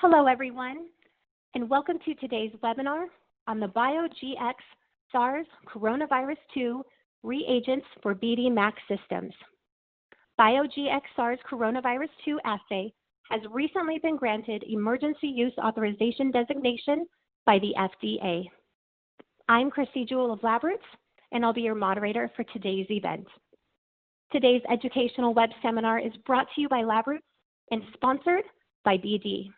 Hello, everyone, and welcome to today's webinar on the BioGX SARS-CoV-2 Reagents for BD MAX Systems. BioGX SARS-CoV-2 Assay has recently been granted Emergency Use Authorization designation by the FDA. I'm Christy Jewell of LabRoots, and I'll be your moderator for today's event. Today's educational web seminar is brought to you by LabRoots and sponsored by BD.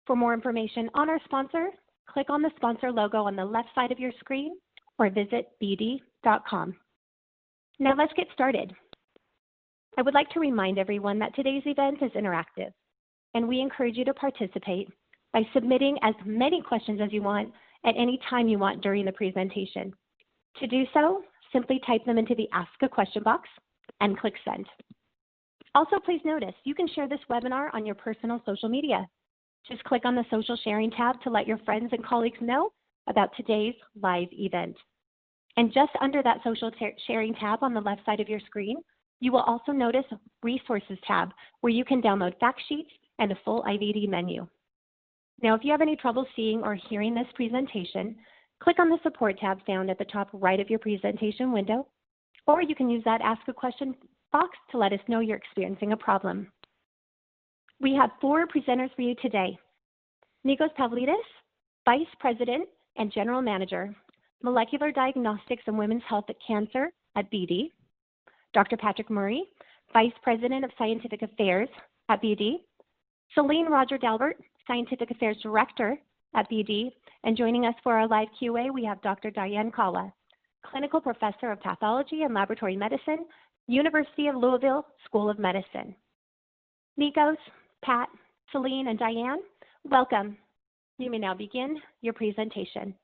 For more information on our sponsor, click on the sponsor logo on the left side of your screen or visit bd.com. Now let's get started. I would like to remind everyone that today's event is interactive, and we encourage you to participate by submitting as many questions as you want at any time you want during the presentation. To do so, simply type them into the Ask a Question box and click Send. Also, please notice you can share this webinar on your personal social media. Just click on the social sharing tab to let your friends and colleagues know about today's live event. And just under that social sharing tab on the left side of your screen, you will also notice a Resources tab where you can download fact sheets and a full IVD menu. Now, if you have any trouble seeing or hearing this presentation, click on the Support tab found at the top right of your presentation window, or you can use that Ask a Question box to let us know you're experiencing a problem. We have 4 presenters for you today. Nikos Pavlidis, Vice President and General Manager, Molecular Diagnostics and Women's Health at Cancer at BD. Dr. Patrick Murray, Vice President of Scientific Affairs at BD. Celine Roger-Dalbert, Scientific Affairs Director at BD. And joining us for our live QA, we have Dr. Diane Kawa, Clinical Professor of Pathology and Laboratory Medicine, University of Louisville School of Medicine. Nikos, Pat, Celine, and Diane, welcome. You may now begin your presentation.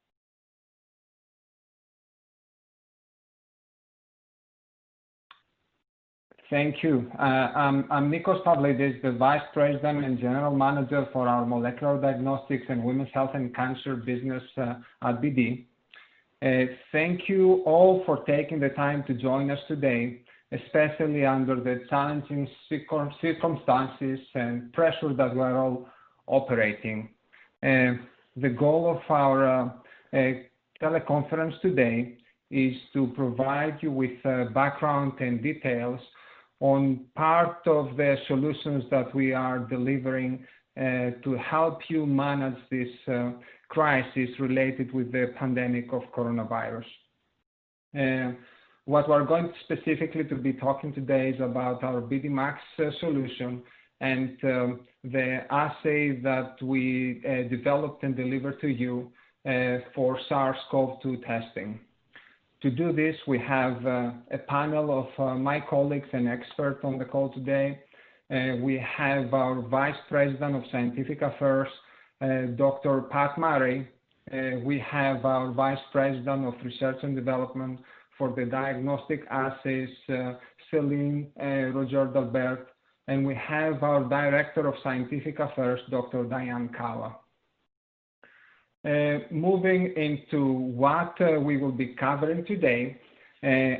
Thank you. I'm Nikos Pavlidis, the Vice President and General Manager for our Molecular Diagnostics and Women's Health and Cancer business at BD. Thank you all for taking the time to join us today, especially under the challenging circumstances and pressure that we're all operating. The goal of our teleconference today is to provide you with background and details on part of the solutions that we are delivering to help you manage this crisis related with the pandemic of coronavirus. What we're going specifically to be talking today is about our BD MAX solution and the assay that we developed and delivered to you for SARS-CoV-2 testing. To do this, we have a panel of my colleagues and experts on the call today. We have our Vice President of Scientific Affairs, Dr. Pat Murray. We have our Vice President of Research and Development for the diagnostic assays, Celine Roger-Dalbert, and we have our Director of Scientific Affairs, Dr. Diane Kawa. Moving into what we will be covering today,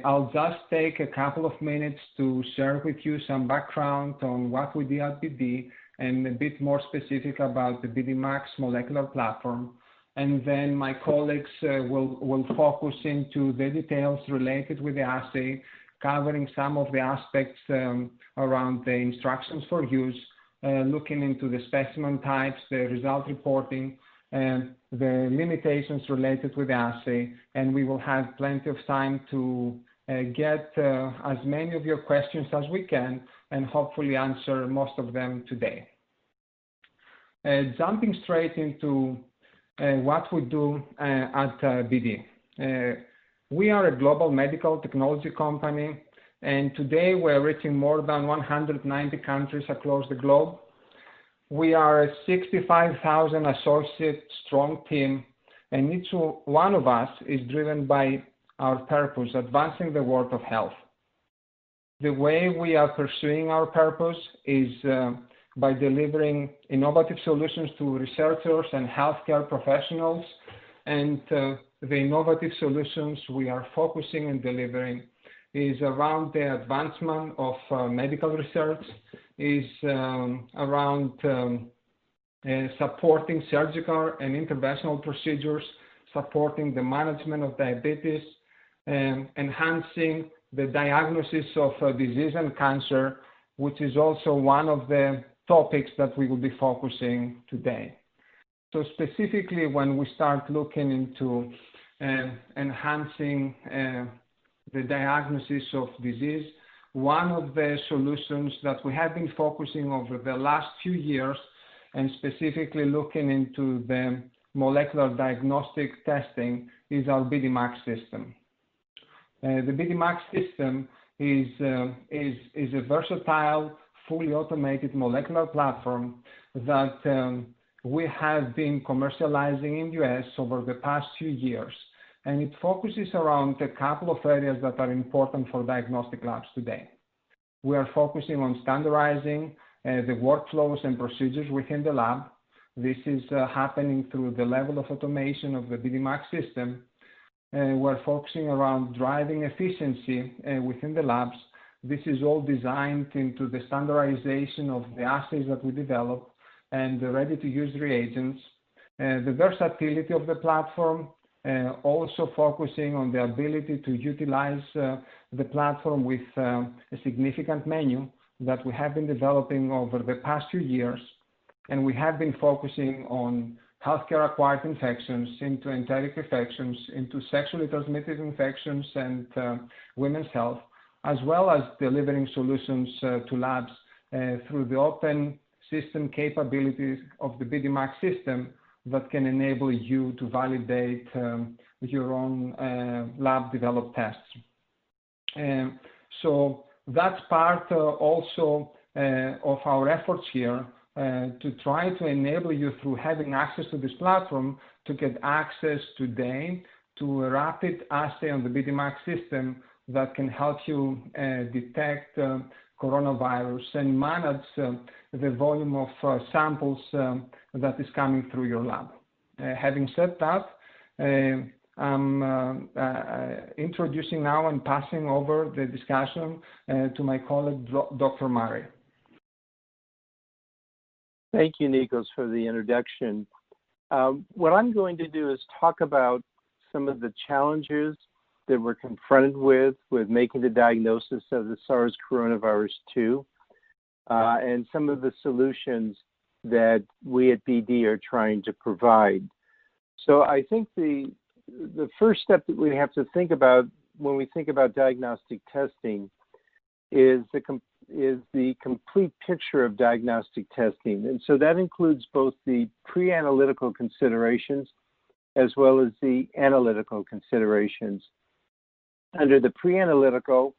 I'll just take a couple of minutes to share with you some background on what we do at BD and a bit more specific about the BD MAX molecular platform. And then my colleagues will focus into the details related with the assay, covering some of the aspects around the instructions for use, looking into the specimen types, the result reporting, and the limitations related with the assay, and we will have plenty of time to get as many of your questions as we can and hopefully answer most of them today. Jumping straight into what we do at BD. We are a global medical technology company, and today we're reaching more than 190 countries across the globe. We are a 65,000 associate strong team, and each one of us is driven by our purpose, advancing the world of health. The way we are pursuing our purpose is by delivering innovative solutions to researchers and healthcare professionals, and the innovative solutions we are focusing and delivering is around the advancement of medical research, is around supporting surgical and interventional procedures, supporting the management of diabetes, enhancing the diagnosis of disease and cancer, which is also one of the topics that we will be focusing today. So specifically, when we start looking into enhancing the diagnosis of disease, one of the solutions that we have been focusing over the last few years, and specifically looking into the molecular diagnostic testing, is our BD-MAX system. The BD-MAX system is a versatile, fully automated molecular platform that we have been commercializing in the US over the past few years. And it focuses around a couple of areas that are important for diagnostic labs today. We are focusing on standardizing the workflows and procedures within the lab. This is happening through the level of automation of the BD-MAX system. We're focusing around driving efficiency within the labs. This is all designed into the standardization of the assays that we develop and the ready-to-use reagents. The versatility of the platform, also focusing on the ability to utilize the platform with a significant menu that we have been developing over the past few years. And we have been focusing on healthcare-acquired infections, into enteric infections, into sexually transmitted infections and women's health, as well as delivering solutions to labs through the open system capabilities of the BD-MAX system that can enable you to validate your own lab-developed tests. So that's part also of our efforts here to try to enable you, through having access to this platform, to get access today to a rapid assay on the BD-MAX system that can help you detect coronavirus and manage the volume of samples that is coming through your lab. Having said that, I'm introducing now and passing over the discussion to my colleague, Dr. Murray. Thank you, Nikos, for the introduction. What I'm going to do is talk about some of the challenges that we're confronted with making the diagnosis of the SARS coronavirus 2, and some of the solutions that we at BD are trying to provide. So I think the first step that we have to think about when we think about diagnostic testing is the complete picture of diagnostic testing. And so that includes both the pre-analytical considerations as well as the analytical considerations. Under the pre-analytical,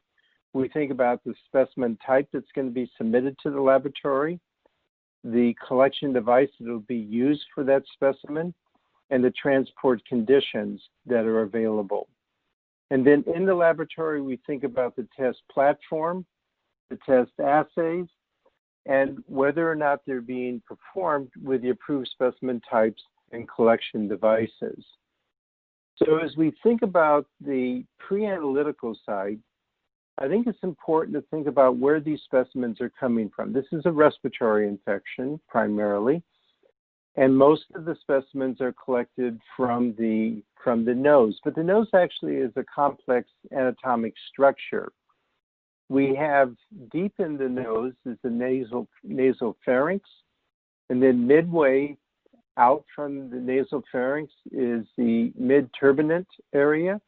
we think about the specimen type that's going to be submitted to the laboratory, the collection device that will be used for that specimen, and the transport conditions that are available. And then in the laboratory, we think about the test platform, the test assays, and whether or not they're being performed with the approved specimen types and collection devices. So as we think about the pre-analytical side, I think it's important to think about where these specimens are coming from. This is a respiratory infection primarily, and most of the specimens are collected from the nose. But the nose actually is a complex anatomic structure. We have deep in the nose is the nasopharynx, and then midway out from the nasopharynx is the mid-turbinate area.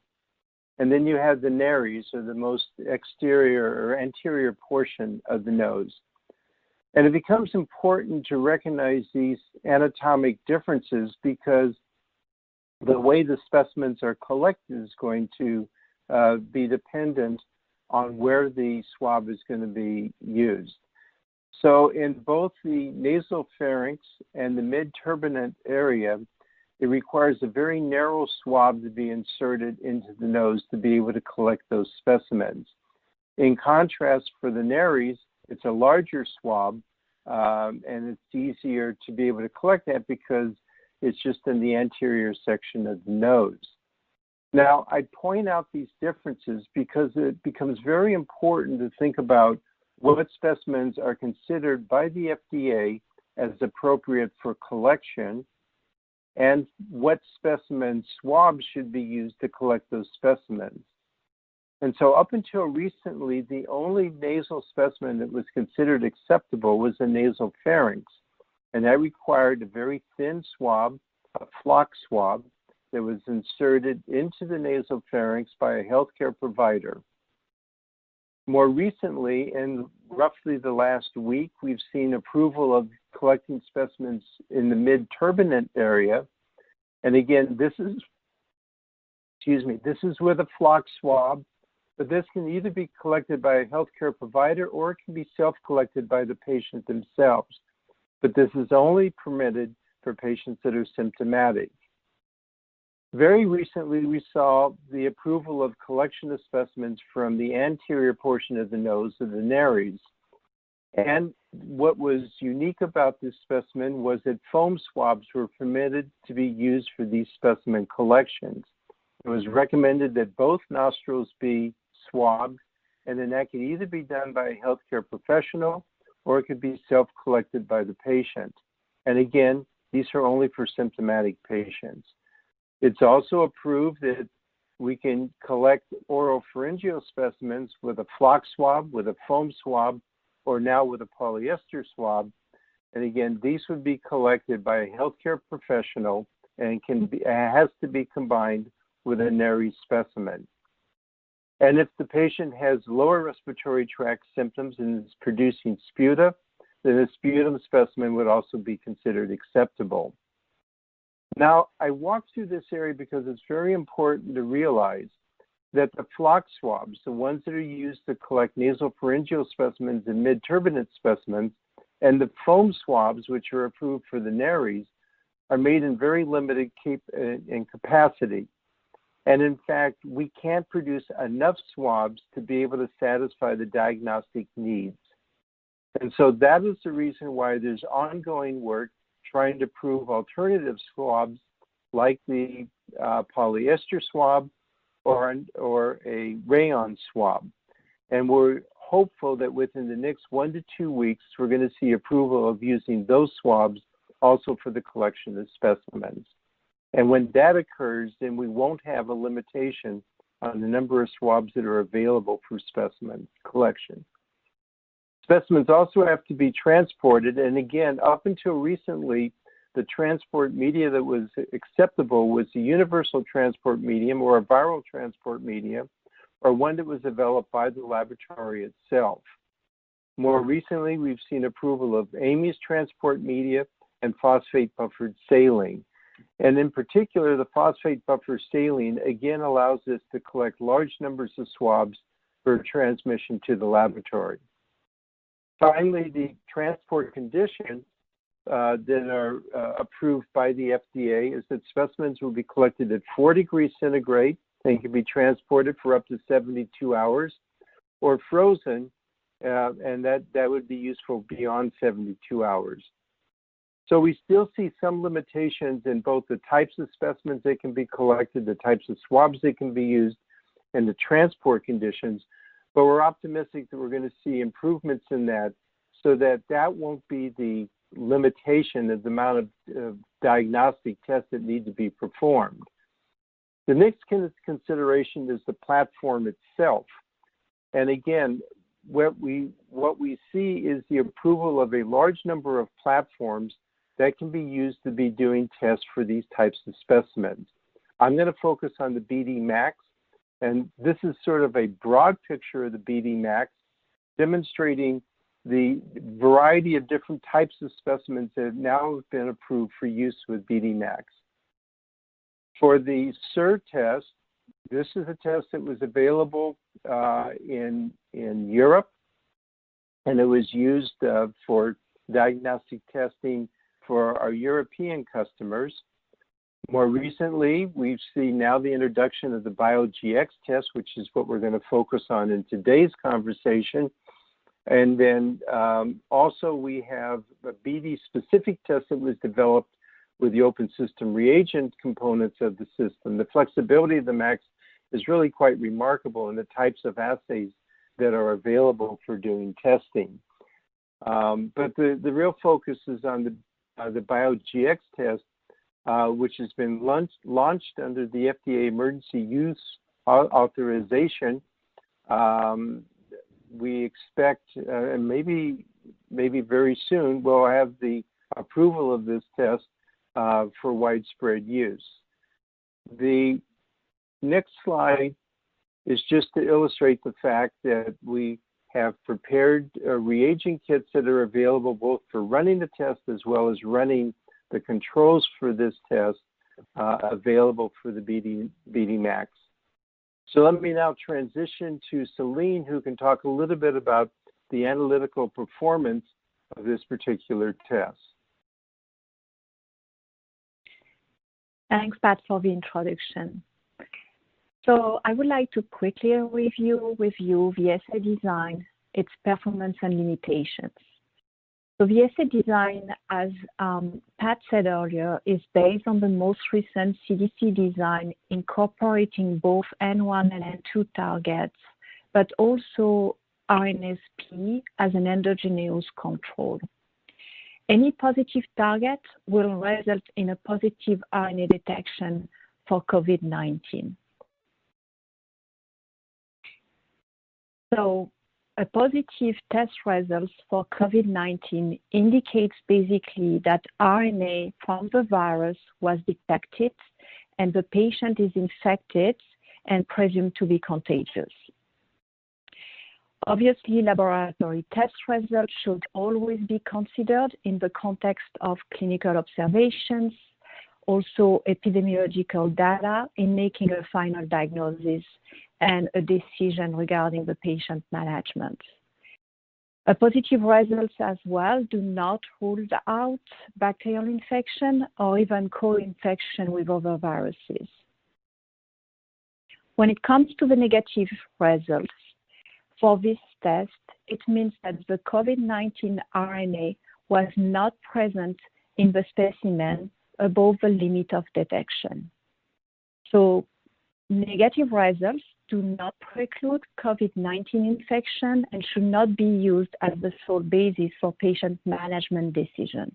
And then you have the nares, or the most exterior or anterior portion of the nose. And it becomes important to recognize these anatomic differences because the way the specimens are collected is going to be dependent on where the swab is going to be used. So in both the nasopharynx and the mid-turbinate area, it requires a very narrow swab to be inserted into the nose to be able to collect those specimens. In contrast, for the nares, it's a larger swab, and it's easier to be able to collect that because it's just in the anterior section of the nose. Now, I point out these differences because it becomes very important to think about what specimens are considered by the FDA as appropriate for collection, and what specimen swabs should be used to collect those specimens. And so up until recently, the only nasal specimen that was considered acceptable was the nasal pharynx, and that required a very thin swab, a flock swab, that was inserted into the nasal pharynx by a healthcare provider. More recently, in roughly the last week, we've seen approval of collecting specimens in the mid-turbinate area. And again, this is with a flock swab, but this can either be collected by a healthcare provider or it can be self-collected by the patient themselves. But this is only permitted for patients that are symptomatic. Very recently, we saw the approval of collection of specimens from the anterior portion of the nose, of the nares. And what was unique about this specimen was that foam swabs were permitted to be used for these specimen collections. It was recommended that both nostrils be swabbed, and then that could either be done by a healthcare professional or it could be self-collected by the patient. And again, these are only for symptomatic patients. It's also approved that we can collect oropharyngeal specimens with a flock swab, with a foam swab, or now with a polyester swab. And again, these would be collected by a healthcare professional and has to be combined with a nares specimen. And if the patient has lower respiratory tract symptoms and is producing sputa, then a sputum specimen would also be considered acceptable. Now, I walked through this area because it's very important to realize that the flock swabs, the ones that are used to collect nasopharyngeal specimens and mid-turbinate specimens, and the foam swabs, which are approved for the nares, are made in very limited capacity. And in fact, we can't produce enough swabs to be able to satisfy the diagnostic needs. And so that is the reason why there's ongoing work trying to prove alternative swabs like the polyester swab or a rayon swab. And we're hopeful that within the next 1 to 2 weeks, we're going to see approval of using those swabs also for the collection of specimens. And when that occurs, then we won't have a limitation on the number of swabs that are available for specimen collection. Specimens also have to be transported, and again, up until recently, the transport media that was acceptable was a universal transport medium or a viral transport medium, or one that was developed by the laboratory itself. More recently, we've seen approval of Amy's transport media and phosphate buffered saline. And in particular, the phosphate buffer saline again allows us to collect large numbers of swabs for transmission to the laboratory. Finally, the transport conditions that are approved by the FDA is that specimens will be collected at 4 degrees centigrade and can be transported for up to 72 hours, or frozen, and that would be useful beyond 72 hours. So we still see some limitations in both the types of specimens that can be collected, the types of swabs that can be used, and the transport conditions. But we're optimistic that we're going to see improvements in that so that that won't be the limitation of the amount of diagnostic tests that need to be performed. The next consideration is the platform itself. And again, what we see is the approval of a large number of platforms that can be used to be doing tests for these types of specimens. I'm going to focus on the BD Max, and this is sort of a broad picture of the BD Max, demonstrating the variety of different types of specimens that have now been approved for use with BD Max. For the SIR test, this is a test that was available in Europe, and it was used for diagnostic testing for our European customers. More recently, we've seen now the introduction of the BioGX test, which is what we're going to focus on in today's conversation. And then also we have a BD-specific test that was developed with the open system reagent components of the system. The flexibility of the MAX is really quite remarkable in the types of assays that are available for doing testing. But the real focus is on the BioGX test, which has been launched under the FDA Emergency Use Authorization. We expect, and maybe very soon, we'll have the approval of this test for widespread use. The next slide is just to illustrate the fact that we have prepared reagent kits that are available both for running the test as well as running the controls for this test available for the BD Max. So let me now transition to Celine, who can talk a little bit about the analytical performance of this particular test. Thanks, Pat, for the introduction. So I would like to quickly review with you the assay design, its performance and limitations. So the assay design, as Pat said earlier, is based on the most recent CDC design incorporating both N1 and N2 targets, but also RNA-P as an endogenous control. Any positive target will result in a positive RNA detection for COVID-19. So a positive test result for COVID-19 indicates basically that RNA from the virus was detected and the patient is infected and presumed to be contagious. Obviously, laboratory test results should always be considered in the context of clinical observations, also epidemiological data in making a final diagnosis and a decision regarding the patient management. A positive results as well do not rule out bacterial infection or even co-infection with other viruses. When it comes to the negative results, for this test, it means that the COVID-19 RNA was not present in the specimen above the limit of detection. So negative results do not preclude COVID-19 infection and should not be used as the sole basis for patient management decision.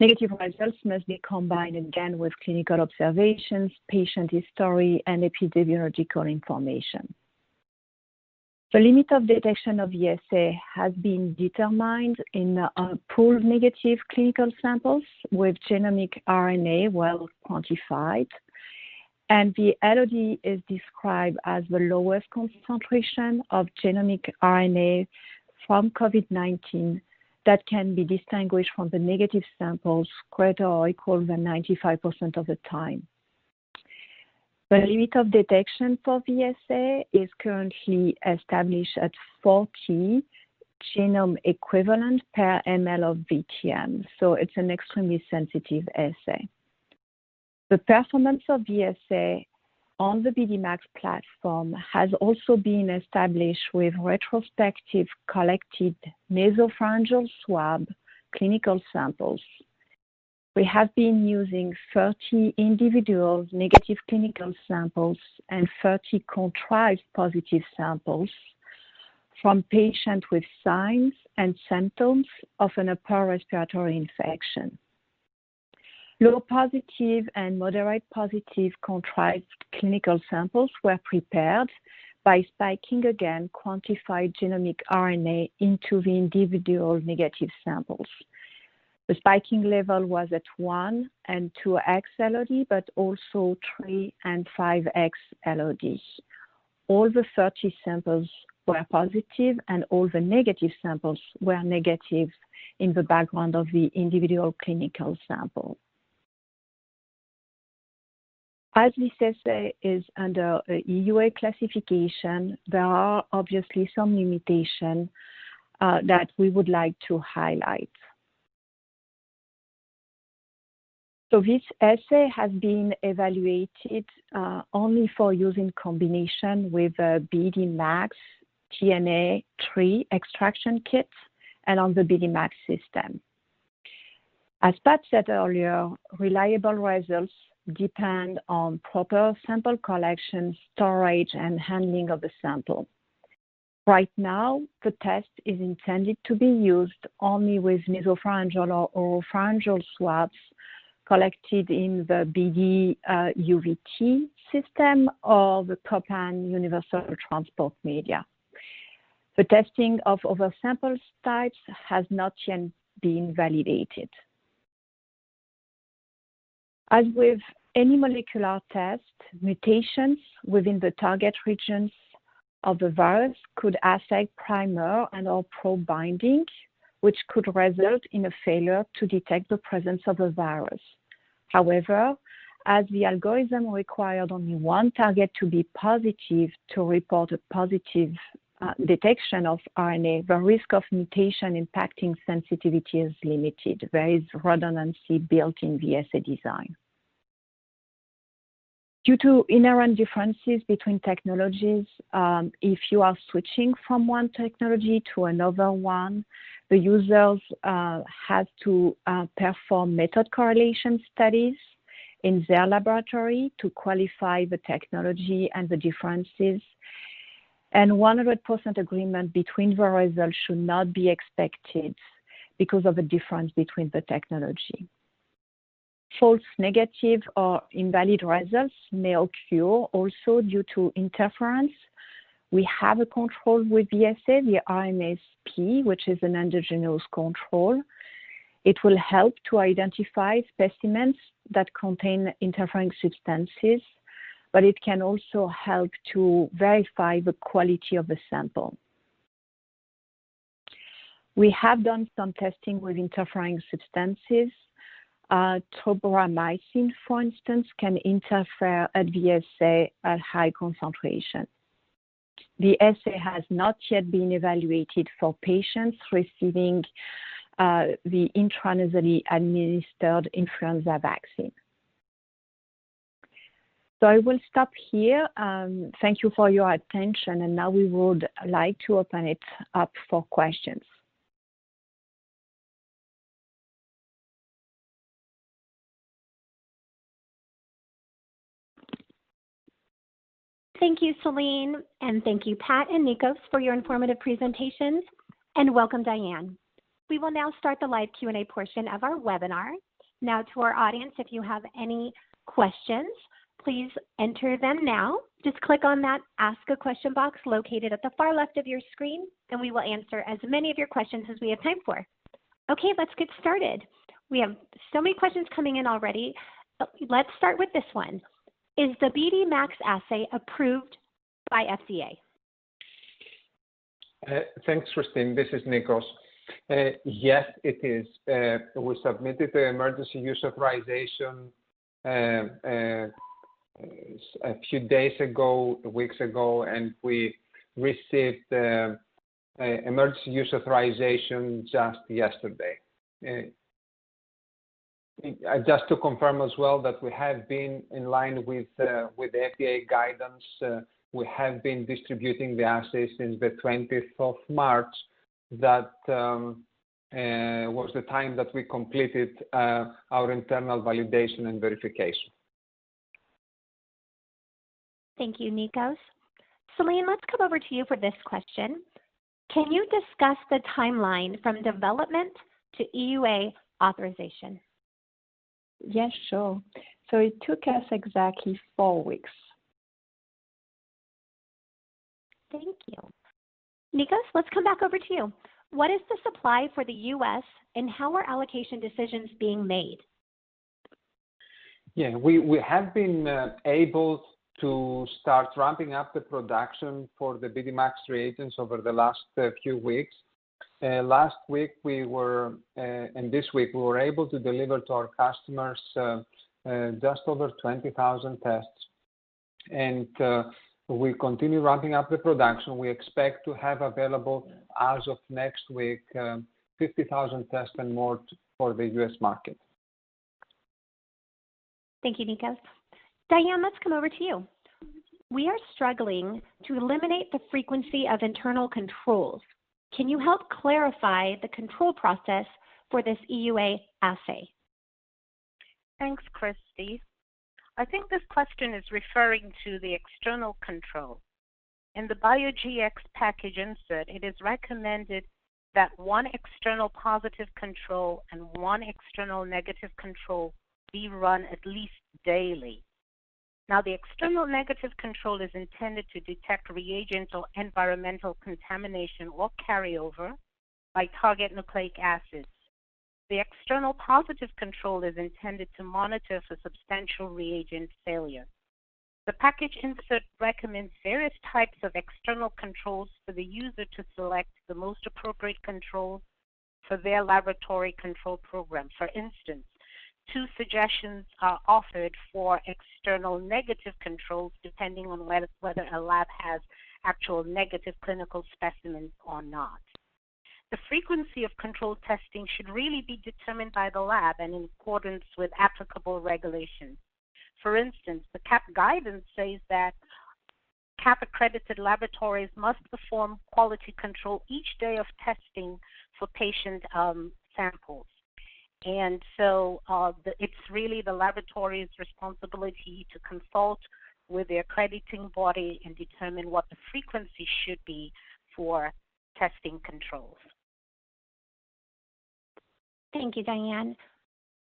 Negative results must be combined again with clinical observations, patient history, and epidemiological information. The limit of detection of the assay has been determined in pooled negative clinical samples with genomic RNA well quantified. And the LOD is described as the lowest concentration of genomic RNA from COVID-19 that can be distinguished from the negative samples greater or equal than 95% of the time. The limit of detection for the assay is currently established at 40 genome equivalent per ml of VTM, so it's an extremely sensitive assay. The performance of the assay on the BD Max platform has also been established with retrospective collected nasopharyngeal swab clinical samples. We have been using 30 individual negative clinical samples and 30 contrived positive samples from patients with signs and symptoms of an upper respiratory infection. Low positive and moderate positive contrived clinical samples were prepared by spiking again quantified genomic RNA into the individual negative samples. The spiking level was at 1 and 2x LOD, but also 3 and 5x LOD. All the 30 samples were positive and all the negative samples were negative in the background of the individual clinical sample. As this assay is under a EUA classification, there are obviously some limitations that we would like to highlight. So this assay has been evaluated only for use in combination with BD Max DNA-3 extraction kit and on the BD Max system. As Pat said earlier, reliable results depend on proper sample collection, storage, and handling of the sample. Right now, the test is intended to be used only with nasopharyngeal or oropharyngeal swabs collected in the BD UVT system or the Copan Universal Transport Media. The testing of other sample types has not yet been validated. As with any molecular test, mutations within the target regions of the virus could affect primer and/or probe binding, which could result in a failure to detect the presence of the virus. However, as the algorithm required only one target to be positive to report a positive detection of RNA, the risk of mutation impacting sensitivity is limited. There is redundancy built in the assay design. Due to inherent differences between technologies, if you are switching from one technology to another one, the users have to perform method correlation studies in their laboratory to qualify the technology and the differences. And 100% agreement between the results should not be expected because of the difference between the technology. False negative or invalid results may occur also due to interference. We have a control with the assay, the RMSP, which is an endogenous control. It will help to identify specimens that contain interfering substances, but it can also help to verify the quality of the sample. We have done some testing with interfering substances. Tobramycin, for instance, can interfere at the assay at high concentration. The assay has not yet been evaluated for patients receiving the intranasally administered influenza vaccine. So I will stop here. Thank you for your attention, and now we would like to open it up for questions. Thank you, Celine, and thank you, Pat and Nikos, for your informative presentations, and welcome, Diane. We will now start the live Q&A portion of our webinar. Now, to our audience, if you have any questions, please enter them now. Just click on that Ask a Question box located at the far left of your screen, and we will answer as many of your questions as we have time for. Okay, let's get started. We have so many questions coming in already. Let's start with this one. Is the BD Max assay approved by FDA? Thanks, Christine. This is Nikos. Yes, it is. We submitted the emergency use authorization a few days ago, weeks ago, and we received emergency use authorization just yesterday. Just to confirm as well that we have been in line with the FDA guidance. We have been distributing the assay since the 20th of March. That was the time that we completed our internal validation and verification. Thank you, Nikos. Celine, let's come over to you for this question. Can you discuss the timeline from development to EUA authorization? Yes, sure. So it took us exactly 4 weeks. Thank you. Nikos, let's come back over to you. What is the supply for the U.S. and how are allocation decisions being made? Yeah, we have been able to start ramping up the production for the BD Max reagents over the last few weeks. Last week and this week we were able to deliver to our customers just over 20,000 tests. And we continue ramping up the production. We expect to have available as of next week 50,000 tests and more for the U.S. market. Thank you, Nikos. Diane, let's come over to you. We are struggling to eliminate the frequency of internal controls. Can you help clarify the control process for this EUA assay? Thanks, Christy. I think this question is referring to the external control. In the BioGX package insert, it is recommended that one external positive control and one external negative control be run at least daily. Now, the external negative control is intended to detect reagent or environmental contamination or carryover by target nucleic acids. The external positive control is intended to monitor for substantial reagent failure. The package insert recommends various types of external controls for the user to select the most appropriate controls for their laboratory control program. For instance, 2 suggestions are offered for external negative controls depending on whether a lab has actual negative clinical specimens or not. The frequency of control testing should really be determined by the lab and in accordance with applicable regulations. For instance, the CAP guidance says that CAP-accredited laboratories must perform quality control each day of testing for patient samples. And so it's really the laboratory's responsibility to consult with the accrediting body and determine what the frequency should be for testing controls. Thank you, Diane.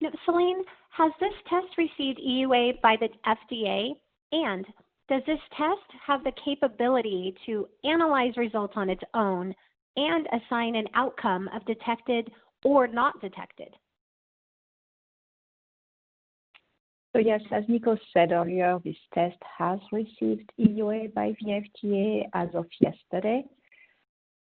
Now, Celine, has this test received EUA by the FDA? And does this test have the capability to analyze results on its own and assign an outcome of detected or not detected? So yes, as Nikos said earlier, this test has received EUA by the FDA as of yesterday.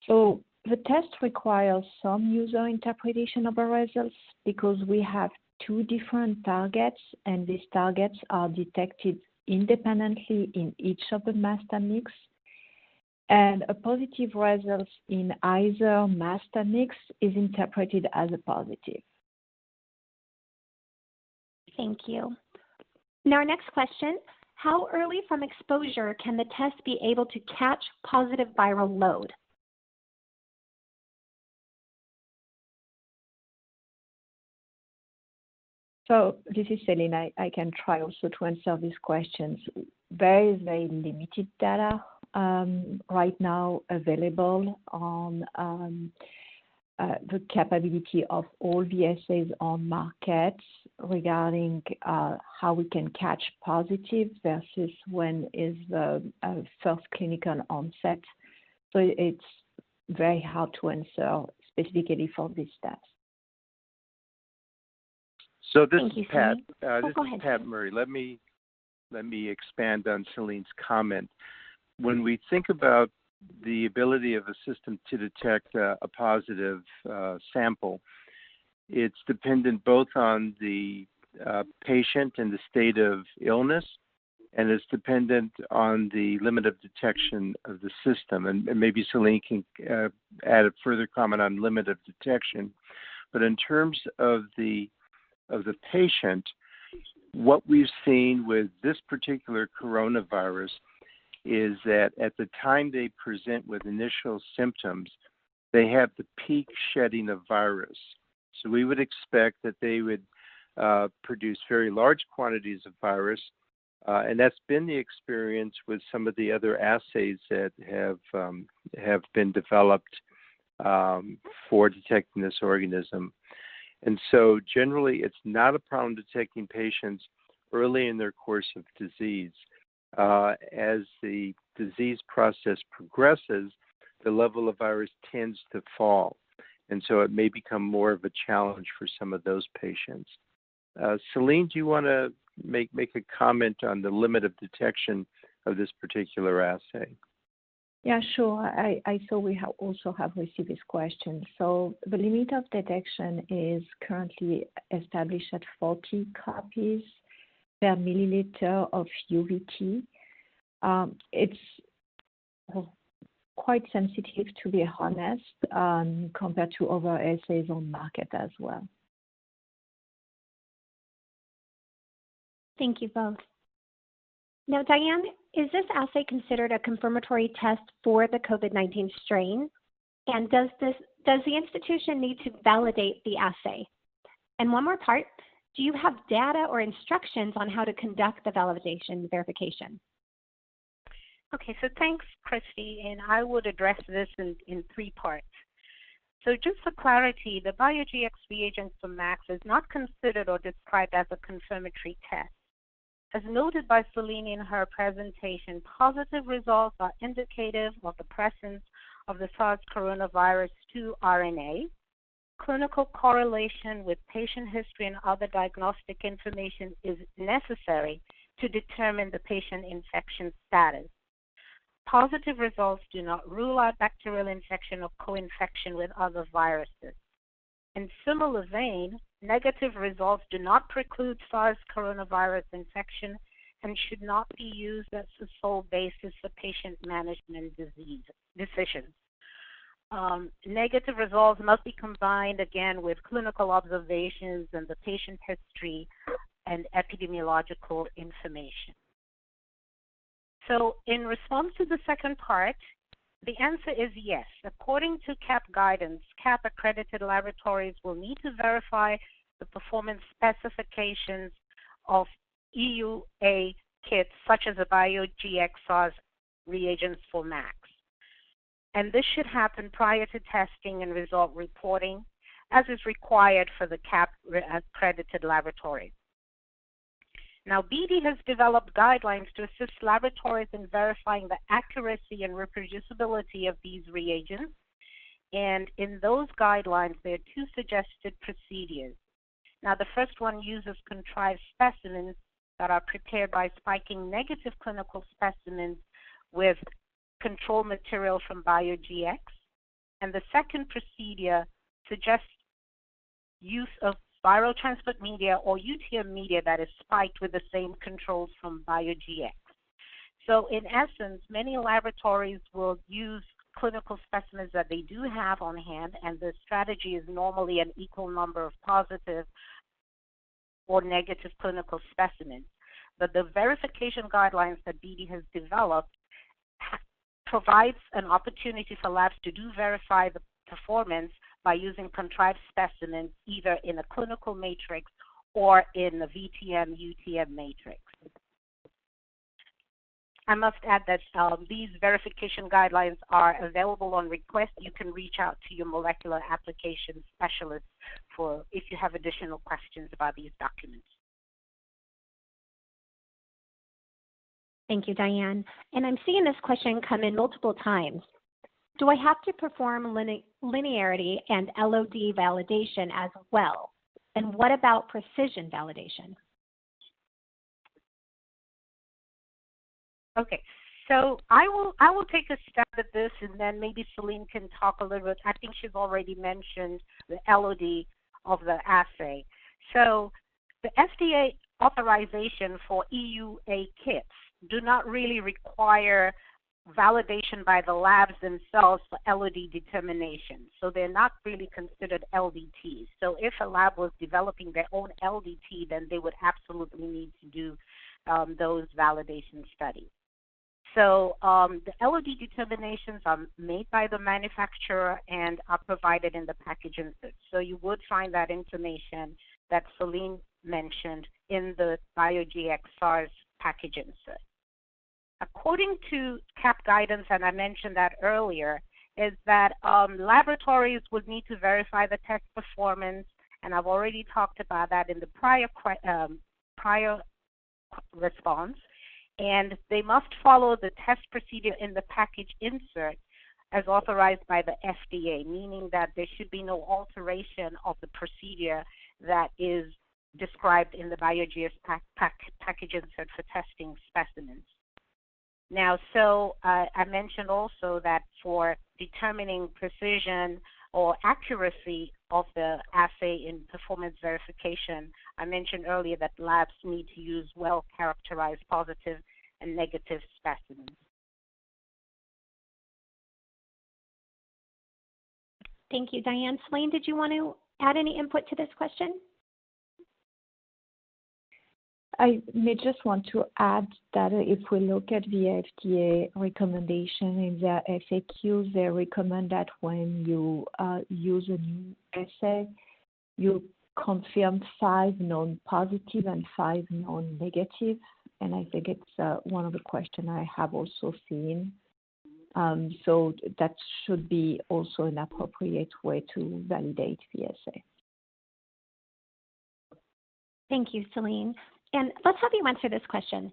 So the test requires some user interpretation of the results because we have 2 different targets, and these targets are detected independently in each of the master mix. And a positive result in either master mix is interpreted as a positive. Thank you. Now, our next question, how early from exposure can the test be able to catch positive viral load? So this is Celine. I can try also to answer these questions. There is very limited data right now available on the capability of all the assays on market regarding how we can catch positive versus when is the first clinical onset. So it's very hard to answer specifically for this test. So this is Pat. This is Pat Murray. Let me expand on Celine's comment. When we think about the ability of a system to detect a positive sample, it's dependent both on the patient and the state of illness, and it's dependent on the limit of detection of the system. And maybe Celine can add a further comment on limit of detection. But in terms of the patient, what we've seen with this particular coronavirus is that at the time they present with initial symptoms, they have the peak shedding of virus. So we would expect that they would produce very large quantities of virus, and that's been the experience with some of the other assays that have been developed for detecting this organism. And so generally, it's not a problem detecting patients early in their course of disease. As the disease process progresses, the level of virus tends to fall. And so it may become more of a challenge for some of those patients. Celine, do you want to make a comment on the limit of detection of this particular assay? Yeah, sure. I saw we also have received this question. So the limit of detection is currently established at 40 copies per milliliter of UVT. It's quite sensitive, to be honest, compared to other assays on market as well. Thank you both. Now, Diane, is this assay considered a confirmatory test for the COVID-19 strain? And does the institution need to validate the assay? And one more part, do you have data or instructions on how to conduct the validation verification? Okay, so thanks, Christy, and I would address this in 3 parts. So just for clarity, the BioGX reagents for MAX is not considered or described as a confirmatory test. As noted by Celine in her presentation, positive results are indicative of the presence of the SARS coronavirus 2 RNA. Clinical correlation with patient history and other diagnostic information is necessary to determine the patient infection status. Positive results do not rule out bacterial infection or co-infection with other viruses. In similar vein, negative results do not preclude SARS coronavirus infection and should not be used as the sole basis for patient management decisions. Negative results must be combined again with clinical observations and the patient history and epidemiological information. So in response to the second part, the answer is yes. According to CAP guidance, CAP accredited laboratories will need to verify the performance specifications of EUA kits such as the BioGX SARS reagents for MAX. And this should happen prior to testing and result reporting, as is required for the CAP accredited laboratories. Now, BD has developed guidelines to assist laboratories in verifying the accuracy and reproducibility of these reagents. And in those guidelines, there are 2 suggested procedures. Now, the first one uses contrived specimens that are prepared by spiking negative clinical specimens with control material from BioGX. And the second procedure suggests use of viral transport media or UTM media that is spiked with the same controls from BioGX. So in essence, many laboratories will use clinical specimens that they do have on hand, and the strategy is normally an equal number of positive or negative clinical specimens. But the verification guidelines that BD has developed provides an opportunity for labs to verify the performance by using contrived specimens either in a clinical matrix or in the VTM-UTM matrix. I must add that these verification guidelines are available on request. You can reach out to your molecular application specialist if you have additional questions about these documents. Thank you, Diane. And I'm seeing this question come in multiple times. Do I have to perform linearity and LOD validation as well? And what about precision validation? Okay, so I will take a stab at this, and then maybe Celine can talk a little bit. I think she's already mentioned the LOD of the assay. So the FDA authorization for EUA kits do not really require validation by the labs themselves for LOD determination. So they're not really considered LDTs. So if a lab was developing their own LDT, then they would absolutely need to do those validation studies. So the LOD determinations are made by the manufacturer and are provided in the package insert. So you would find that information that Celine mentioned in the BioGX SARS package insert. According to CAP guidance, and I mentioned that earlier, is that laboratories would need to verify the test performance, and I've already talked about that in the prior response. And they must follow the test procedure in the package insert as authorized by the FDA, meaning that there should be no alteration of the procedure that is described in the BioGX package insert for testing specimens. Now, so I mentioned also that for determining precision or accuracy of the assay in performance verification, I mentioned earlier that labs need to use well-characterized positive and negative specimens. Thank you, Diane. Celine, did you want to add any input to this question? I may just want to add that if we look at the FDA recommendation in their FAQs, they recommend that when you use a new assay, you confirm 5 known positive and 5 known negative. and I think it's one of the questions I have also seen. So that should be also an appropriate way to validate the assay. Thank you, Celine. And let's have you answer this question.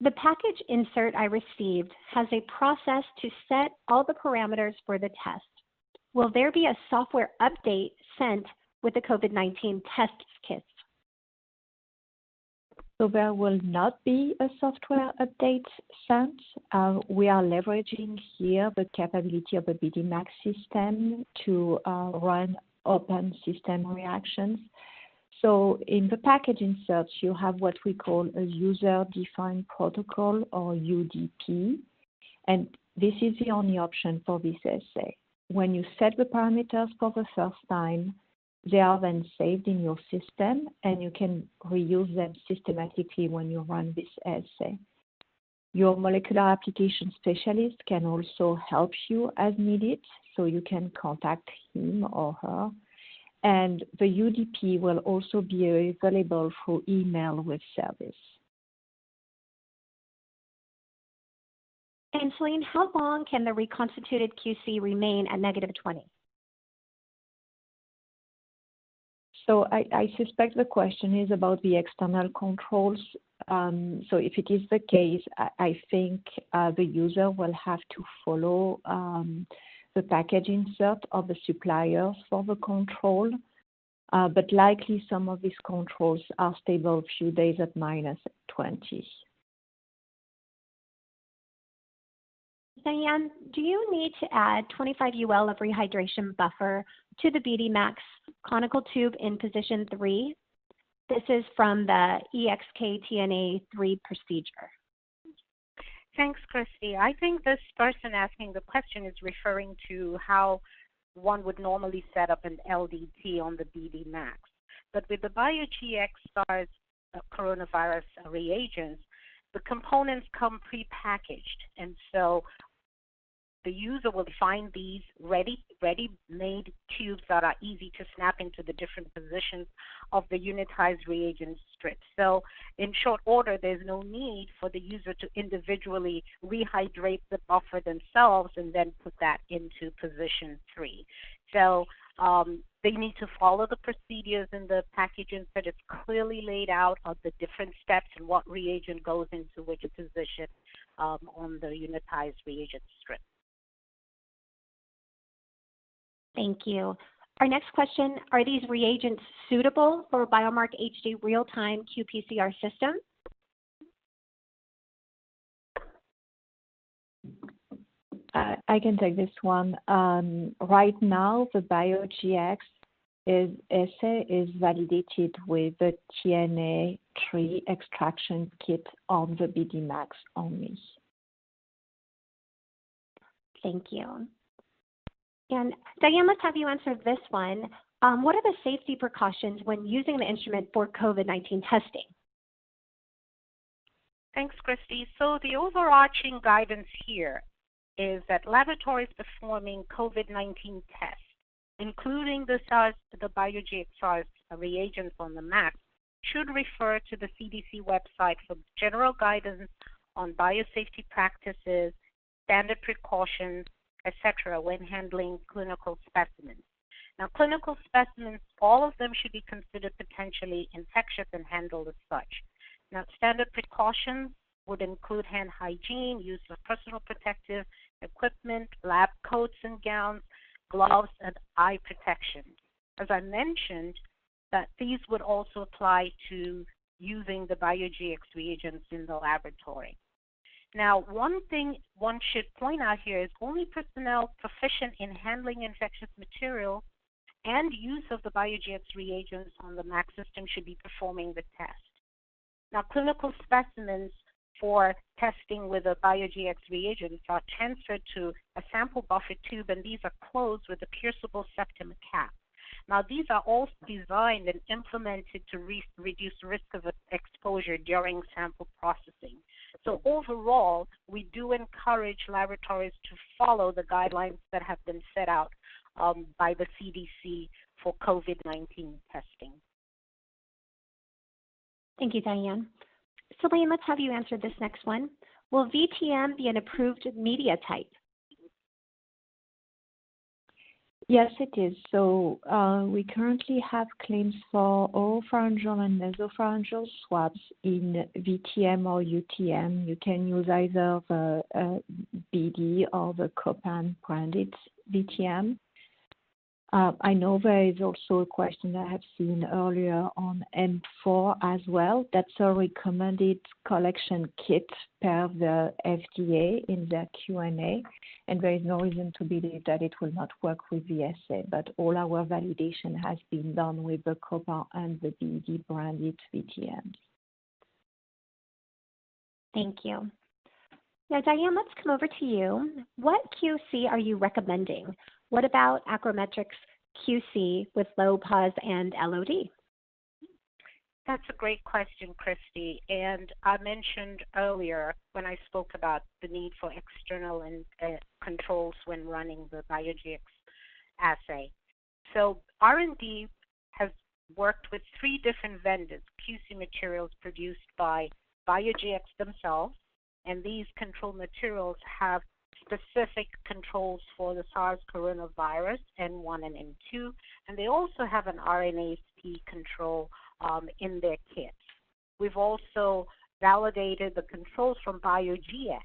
The package insert I received has a process to set all the parameters for the test. Will there be a software update sent with the COVID-19 test kits? So there will not be a software update sent. We are leveraging here the capability of the BD-MAX system to run open system reactions. So in the package inserts, you have what we call a user-defined protocol, or UDP, and this is the only option for this assay. When you set the parameters for the first time, they are then saved in your system, and you can reuse them systematically when you run this assay. Your molecular application specialist can also help you as needed, so you can contact him or her. And the UDP will also be available through email with service. And Celine, how long can the reconstituted QC remain at -20? So I suspect the question is about the external controls. So if it is the case, I think the user will have to follow the package insert of the suppliers for the control, but likely some of these controls are stable a few days at -20. Diane, do you need to add 25 UL of rehydration buffer to the BD-MAX conical tube in position 3? This is from the EXK-TNA3 procedure. Thanks, Christy. I think this person asking the question is referring to how one would normally set up an LDT on the BD-MAX. But with the BioGX SARS coronavirus reagents, the components come pre-packaged, and so the user will find these ready-made tubes that are easy to snap into the different positions of the unitized reagent strip. So in short order, there's no need for the user to individually rehydrate the buffer themselves and then put that into position 3. So they need to follow the procedures in the package insert. It's clearly laid out of the different steps and what reagent goes into which position on the unitized reagent strip. Thank you. Our next question, are these reagents suitable for Biomark HD real-time qPCR system? I can take this one. Right now, the BioGX assay is validated with the TNA3 extraction kit on the BD-MAX only. Thank you. And Diane, let's have you answer this one. What are the safety precautions when using the instrument for COVID-19 testing? Thanks, Christy. So the overarching guidance here is that laboratories performing COVID-19 tests, including the BioGX SARS reagents on the MAX, should refer to the CDC website for general guidance on biosafety practices, standard precautions, etc., when handling clinical specimens. Now, clinical specimens, all of them should be considered potentially infectious and handled as such. Now, standard precautions would include hand hygiene, use of personal protective equipment, lab coats and gowns, gloves, and eye protection. As I mentioned, that these would also apply to using the BioGX reagents in the laboratory. Now, one thing one should point out here is only personnel proficient in handling infectious material and use of the BioGX reagents on the MAX system should be performing the test. Now, clinical specimens for testing with the BioGX reagents are transferred to a sample buffer tube, and these are closed with a pierceable septum cap. Now, these are all designed and implemented to reduce risk of exposure during sample processing. So overall, we do encourage laboratories to follow the guidelines that have been set out by the CDC for COVID-19 testing. Thank you, Diane. Celine, let's have you answer this next one. Will VTM be an approved media type? Yes, it is. So we currently have claims for oropharyngeal and nasopharyngeal swabs in VTM or UTM. You can use either the BD or the Copan branded VTM. I know there is also a question I have seen earlier on M4 as well. That's a recommended collection kit per the FDA in their Q&A, and there is no reason to believe that it will not work with the assay, but all our validation has been done with the Copan and the BD branded VTMs. Thank you. Now, Diane, let's come over to you. What QC are you recommending? What about Acrometrics QC with low pause and LOD? That's a great question, Christy. And I mentioned earlier when I spoke about the need for external controls when running the BioGX assay. So R&D has worked with 3 different vendors, QC materials produced by BioGX themselves, and these control materials have specific controls for the SARS coronavirus, N1 and N2, and they also have an RNA-seq control in their kits. We've also validated the controls from BioGX,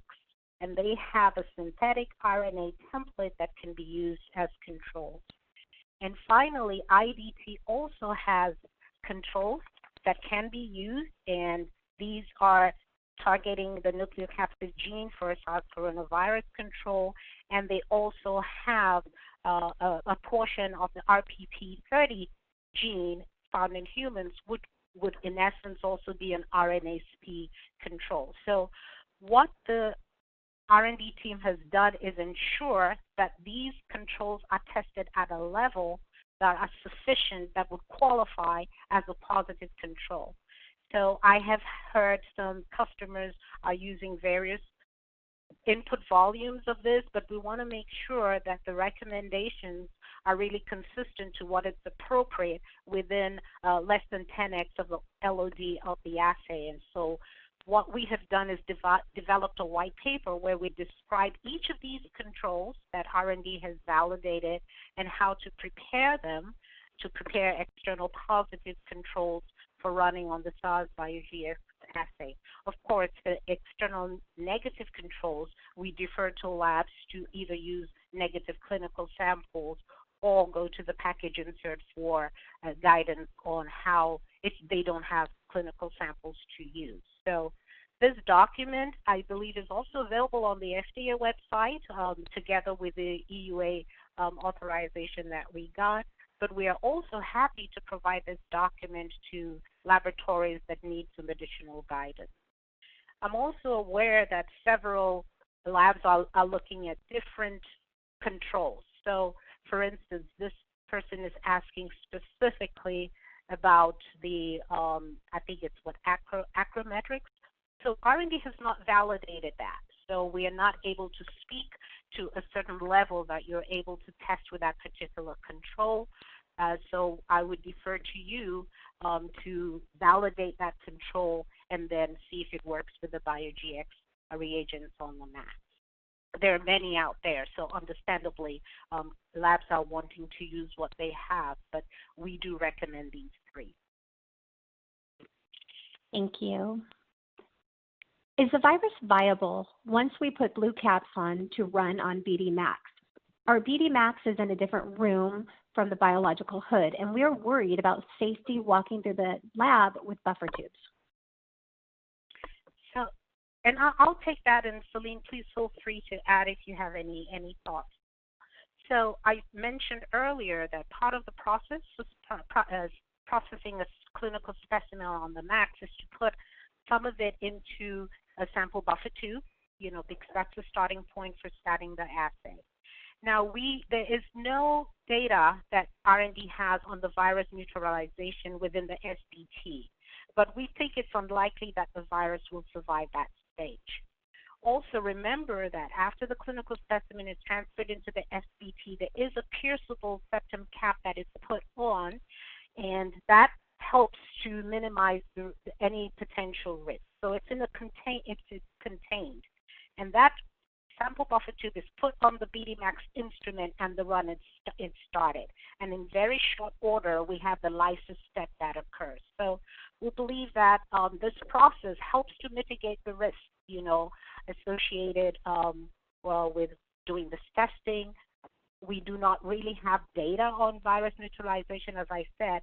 and they have a synthetic RNA template that can be used as controls. And finally, IDT also has controls that can be used, and these are targeting the nucleocapsid gene for SARS coronavirus control, and they also have a portion of the RPP30 gene found in humans, which would in essence also be an RNA-seq control. So what the R&D team has done is ensure that these controls are tested at a level that are sufficient that would qualify as a positive control. So I have heard some customers are using various input volumes of this, but we want to make sure that the recommendations are really consistent to what is appropriate within less than 10x of the LOD of the assay. And so what we have done is developed a white paper where we describe each of these controls that R&D has validated and how to prepare them to prepare external positive controls for running on the SARS BioGX assay. Of course, the external negative controls, we defer to labs to either use negative clinical samples or go to the package insert for guidance on how, if they don't have clinical samples to use. So this document, I believe, is also available on the FDA website together with the EUA authorization that we got. But we are also happy to provide this document to laboratories that need some additional guidance. I'm also aware that several labs are looking at different controls. So, for instance, this person is asking specifically about the, I think it's what, Acrometrics. So R&D has not validated that. So we are not able to speak to a certain level that you're able to test with that particular control. So I would defer to you to validate that control and then see if it works with the BioGX reagents on the max. There are many out there, so understandably, labs are wanting to use what they have, but we do recommend these 3. Thank you. Is the virus viable once we put blue caps on to run on BD Max? Our BD Max is in a different room from the biological hood, and we're worried about safety walking through the lab with buffer tubes. So, and I'll take that, and Celine, please feel free to add if you have any thoughts. So I mentioned earlier that part of the process processing a clinical specimen on the Max is to put some of it into a sample buffer tube, because that's the starting point for starting the assay. Now, there is no data that R&D has on the virus neutralization within the SBT, but we think it's unlikely that the virus will survive that stage. Also, remember that after the clinical specimen is transferred into the SBT, there is a pierceable septum cap that is put on, and that helps to minimize the any potential risk. So it's it's contained, and that sample buffer tube is put on the BD-MAX instrument, and the run is started. And in very short order, we have the lysis step that occurs. So we believe that this process helps to mitigate the risk, associated with doing this testing. We do not really have data on virus neutralization, as I said,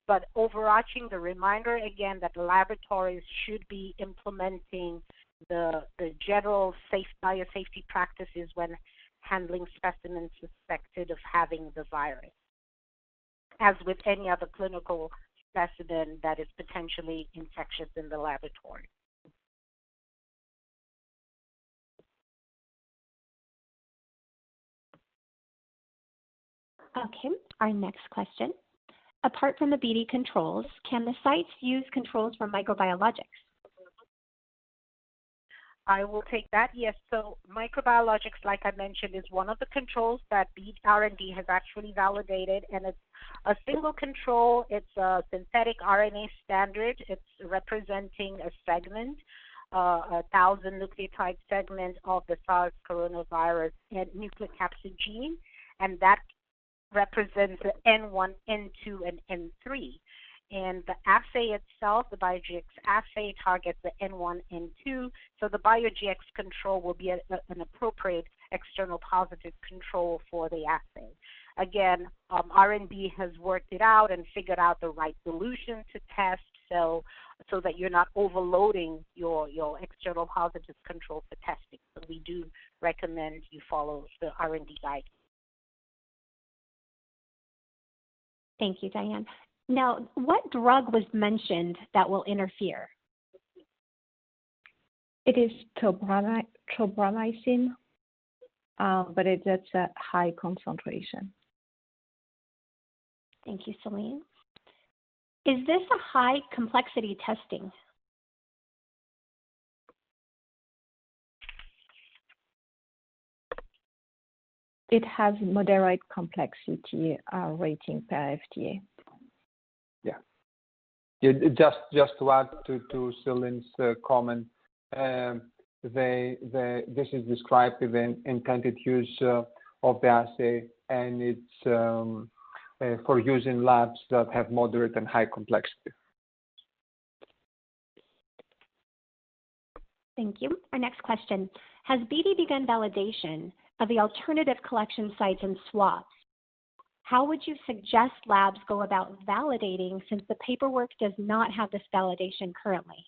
but overarching the reminder again that the laboratories should be implementing the general biosafety practices when handling specimens suspected of having the virus, as with any other clinical specimen that is potentially infectious in the laboratory. Okay, our next question. Apart from the BD controls, can the sites use controls for microbiologics? I will take that. Yes, so microbiologics, like I mentioned, is one of the controls that R&D has actually validated, and it's a single control. It's a synthetic RNA standard. It's representing a segment, 1,000 nucleotide segment of the SARS coronavirus and nucleic capsid gene, and that represents the N1, N2, and N3. And the assay itself, the BioGX assay, targets the N1, N2. So the BioGX control will be an appropriate external positive control for the assay. Again, R&D has worked it out and figured out the right solution to test, so that you're not overloading your external positive control for testing. So we do recommend you follow the R&D guide. Thank you, Diane. Now, what drug was mentioned that will interfere? It is tobramycin, but it's at a high concentration. Thank you, Celine. Is this a high complexity testing? It has moderate complexity rating per FDA. Yeah. Just to add to Celine's comment, this is described in the intended use of the assay, and it's for use in labs that have moderate and high complexity. Thank you. Our next question. Has BD begun validation of the alternative collection sites and swabs? How would you suggest labs go about validating, since the paperwork does not have this validation currently?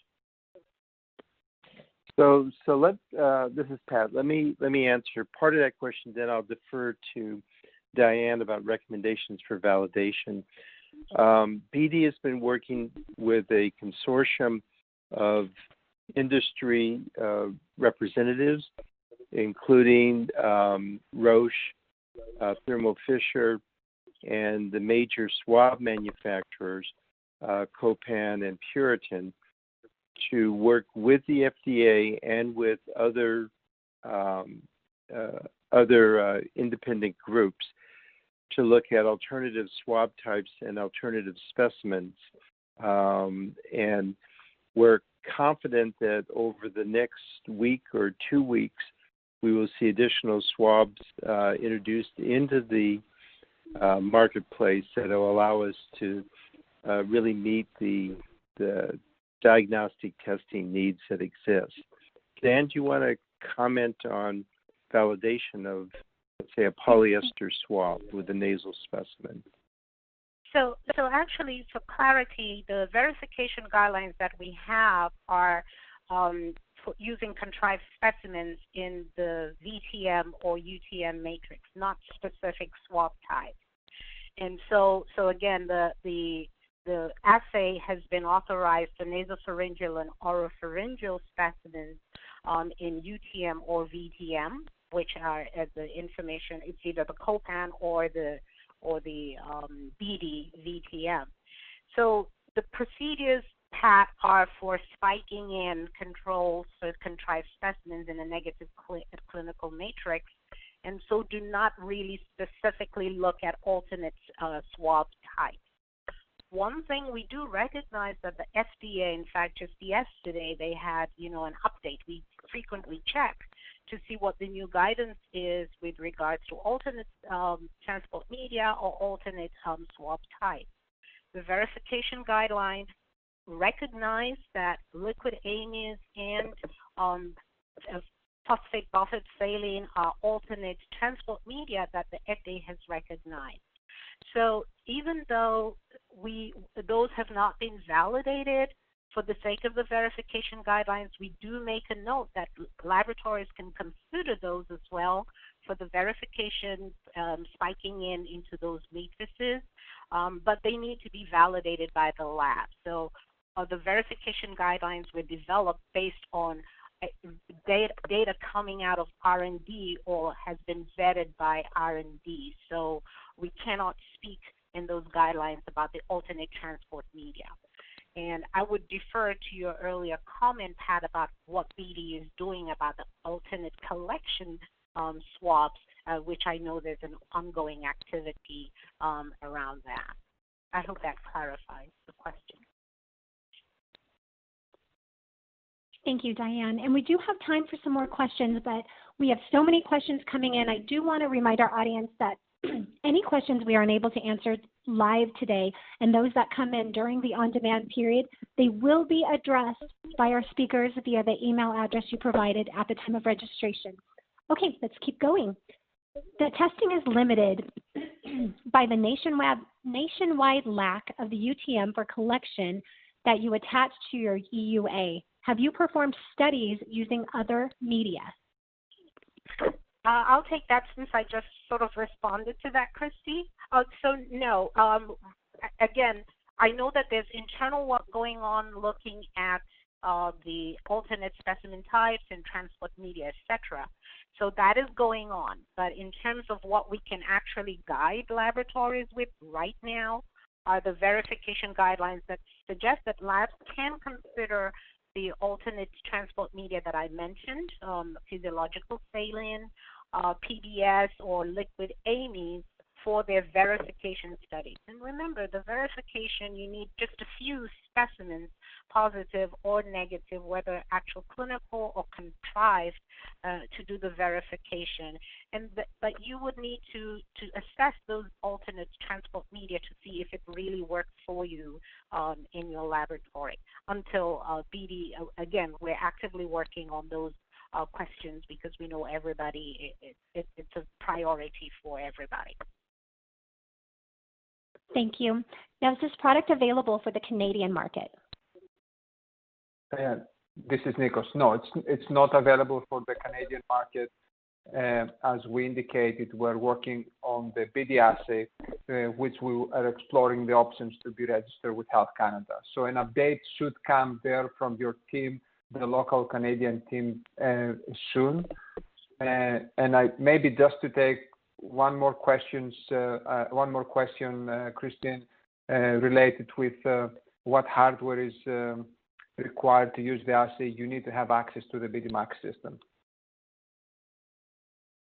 So this is Pat. Let me answer part of that question, then I'll defer to Diane about recommendations for validation. BD has been working with a consortium of industry representatives, including Roche, Thermo Fisher, and the major swab manufacturers, Copan and Puritan, to work with the FDA and with other independent groups to look at alternative swab types and alternative specimens. And we're confident that over the next week or 2 weeks, we will see additional swabs introduced into the marketplace that will allow us to really meet the diagnostic testing needs that exist. Dan, do you want to comment on validation of, let's say, a polyester swab with a nasal specimen? So actually, for clarity, the verification guidelines that we have are for using contrived specimens in the VTM or UTM matrix, not specific swab types. And so again, the assay has been authorized for nasopharyngeal and oropharyngeal specimens in UTM or VTM, which are, as the information, it's either the Copan or the BD VTM. So the procedures, Pat, are for spiking in controls for contrived specimens in a negative clinical matrix, and so do not really specifically look at alternate swab types. one thing we do recognize that the FDA, in fact, just yesterday, they had, an update. We frequently check to see what the new guidance is with regards to alternate transport media or alternate swab type. The verification guidelines recognize that liquid amines and phosphate buffered saline are alternate transport media that the FDA has recognized. So even though those have not been validated, for the sake of the verification guidelines, we do make a note that laboratories can consider those as well for the verification spiking into those matrices, but they need to be validated by the lab. So the verification guidelines were developed based on data coming out of R&D or has been vetted by R&D. So we cannot speak in those guidelines about the alternate transport media. And I would defer to your earlier comment, Pat, about what BD is doing about the alternate collection swabs, which I know there's an ongoing activity around that. I hope that clarifies the question. Thank you, Diane. And we do have time for some more questions, but we have so many questions coming in. I do want to remind our audience that any questions we are unable to answer live today, and those that come in during the on-demand period, they will be addressed by our speakers via the email address you provided at the time of registration. Okay, let's keep going. The testing is limited by the nationwide lack of the UTM for collection that you attach to your EUA. Have you performed studies using other media? I'll take that since I just sort of responded to that, Christy. So no, again, I know that there's internal work going on looking at the alternate specimen types and transport media, etc. So that is going on. But in terms of what we can actually guide laboratories with right now are the verification guidelines that suggest that labs can consider the alternate transport media that I mentioned, physiological saline, PBS, or liquid amines for their verification studies. And remember, the verification, you need just a few specimens, positive or negative, whether actual clinical or contrived, to do the verification. But you would need to assess those alternate transport media to see if it really works for you in your laboratory. Until BD, again, we're actively working on those questions because we know everybody, it's a priority for everybody. Thank you. Now, is this product available for the Canadian market? This is Nikos. No, it's not available for the Canadian market. As we indicated, we're working on the BD assay, which we are exploring the options to be registered with Health Canada. So an update should come there from your team, the local Canadian team, soon. And I maybe just to take one more question, Christine, related with what hardware is required to use the assay. You need to have access to the BD MAX system.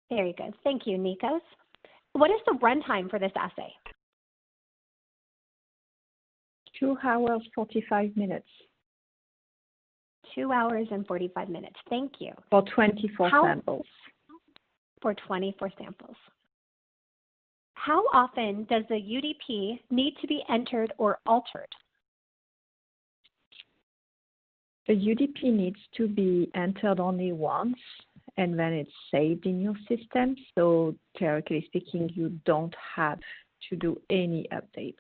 Very good. Thank you, Nikos. What is the runtime for this assay? 2 hours, 45 minutes. 2 hours and 45 minutes. Thank you. For 24 samples. For 24 samples. How often does the UDP need to be entered or altered? The UDP needs to be entered only once, and then it's saved in your system. So theoretically speaking, you don't have to do any updates.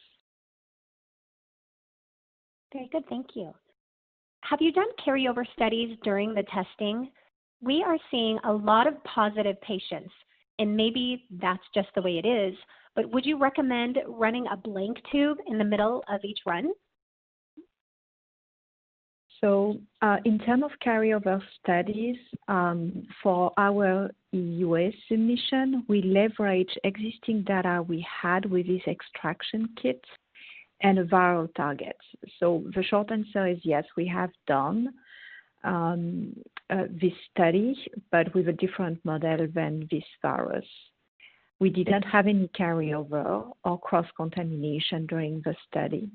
Very good, thank you. Have you done carryover studies during the testing? We are seeing a lot of positive patients, and maybe that's just the way it is, but would you recommend running a blank tube in the middle of each run? So in terms of carryover studies, for our EUA submission, we leverage existing data we had with this extraction kit and viral targets. So the short answer is yes, we have done this study, but with a different model than this virus. We didn't have any carryover or cross-contamination during the study.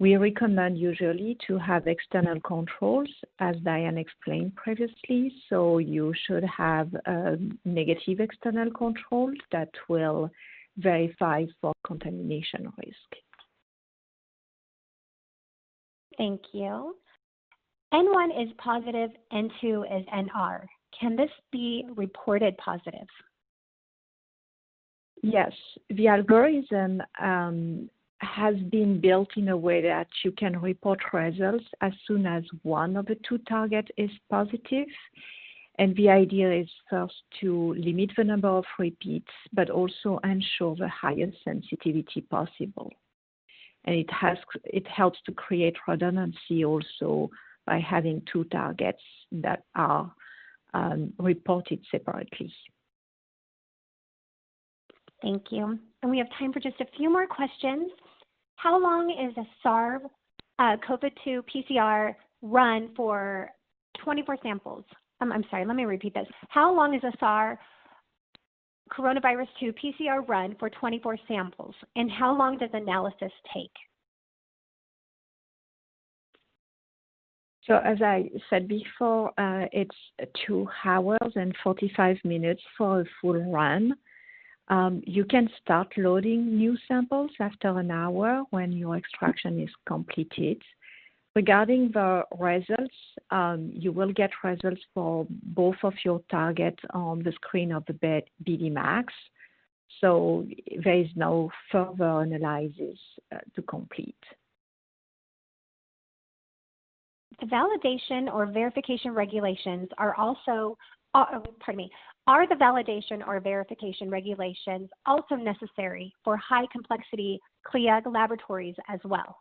We recommend usually to have external controls, as Diane explained previously. So you should have a negative external control that will verify for contamination risk. Thank you. N1 is positive, N2 is NR. Can this be reported positive? Yes, the algorithm has been built in a way that you can report results as soon as one of the two targets is positive. And the idea is first to limit the number of repeats, but also ensure the highest sensitivity possible. And it helps to create redundancy also by having two targets that are reported separately. Thank you. And we have time for just a few more questions. How long is a SARS-CoV-2 PCR run for 24 samples? I'm sorry, let me repeat this. How long is a SARS coronavirus 2 PCR run for 24 samples? And how long does analysis take? So as I said before, it's 2 hours and 45 minutes for a full run. You can start loading new samples after an hour when your extraction is completed. Regarding the results, you will get results for both of your targets on the screen of the BDMAX. So there is no further analysis to complete. The validation or verification regulations are also, are the validation or verification regulations also necessary for high complexity CLIA laboratories as well?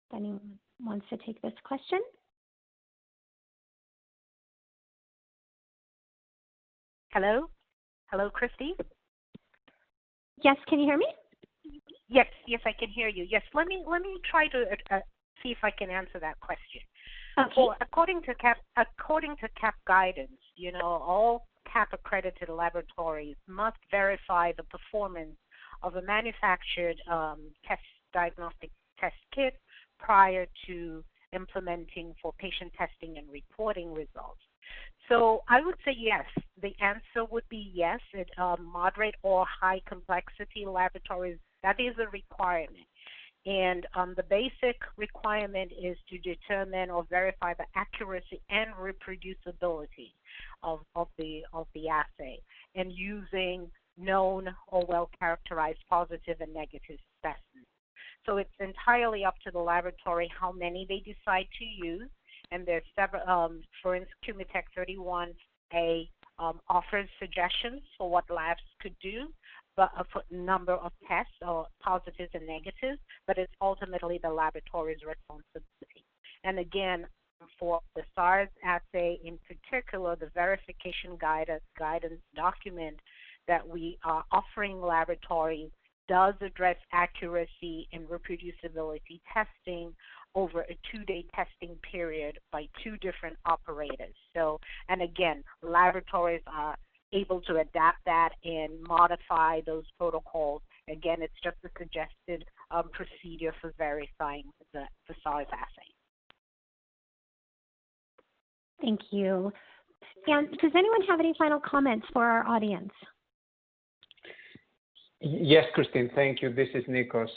If anyone wants to take this question? Hello? Hello, Christy? Yes, can you hear me? Yes, I can hear you. Yes, let me try to see if I can answer that question. Okay. Well, according to CAP guidance, all CAP accredited laboratories must verify the performance of a manufactured diagnostic test kit prior to implementing for patient testing and reporting results. So I would say yes. The answer would be yes. Moderate or high complexity laboratories, that is a requirement. And the basic requirement is to determine or verify the accuracy and reproducibility of the assay, and using known or well-characterized positive and negative specimens. So it's entirely up to the laboratory how many they decide to use. And there's several, for instance, Cumitech 31A offers suggestions for what labs could do, but for number of tests or positives and negatives, but it's ultimately the laboratory's responsibility. And again, for the SARS assay in particular, the verification guidance document that we are offering laboratories does address accuracy and reproducibility testing over a 2-day testing period by 2 different operators. So, and again, laboratories are able to adapt that and modify those protocols. Again, it's just a suggested procedure for verifying the SARS assay. Thank you. And does anyone have any final comments for our audience? Yes, Christine, thank you. This is Nikos.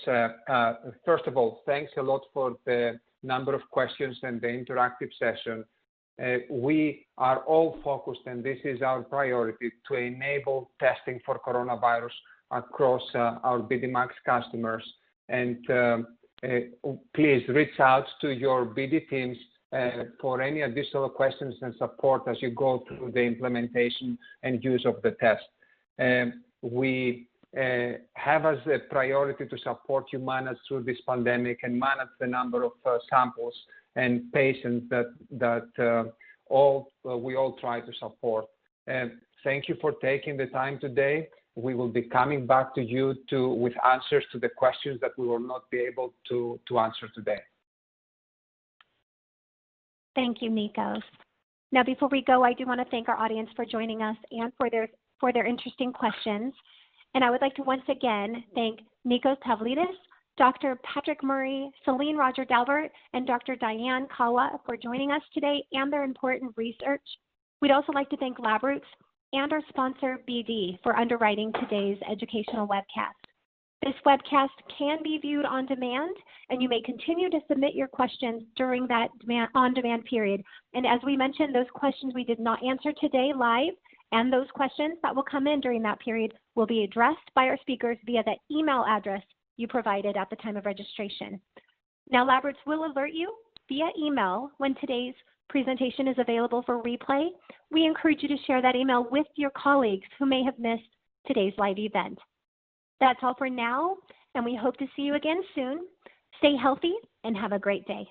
First of all, thanks a lot for the number of questions and the interactive session. We are all focused, and this is our priority, to enable testing for coronavirus across our BDMAX customers. And please reach out to your BD teams for any additional questions and support as you go through the implementation and use of the test. We have as a priority to support you manage through this pandemic and manage the number of samples and patients that we all try to support. Thank you for taking the time today. we will be coming back to you with answers to the questions that we will not be able to answer today. Thank you, Nikos. Now, before we go, I do want to thank our audience for joining us and for their interesting questions. And I would like to once again thank Nikos Pavlidis, Dr. Patrick Murray, Celine Roger-Dalbert, and Dr. Diane Kawa for joining us today and their important research. We'd also like to thank LabRoots and our sponsor, BD, for underwriting today's educational webcast. This webcast can be viewed on demand, and you may continue to submit your questions during that on-demand period. And as we mentioned, those questions we did not answer today live, and those questions that will come in during that period will be addressed by our speakers via the email address you provided at the time of registration. Now, LabRoots will alert you via email when today's presentation is available for replay. We encourage you to share that email with your colleagues who may have missed today's live event. That's all for now, and we hope to see you again soon. Stay healthy and have a great day.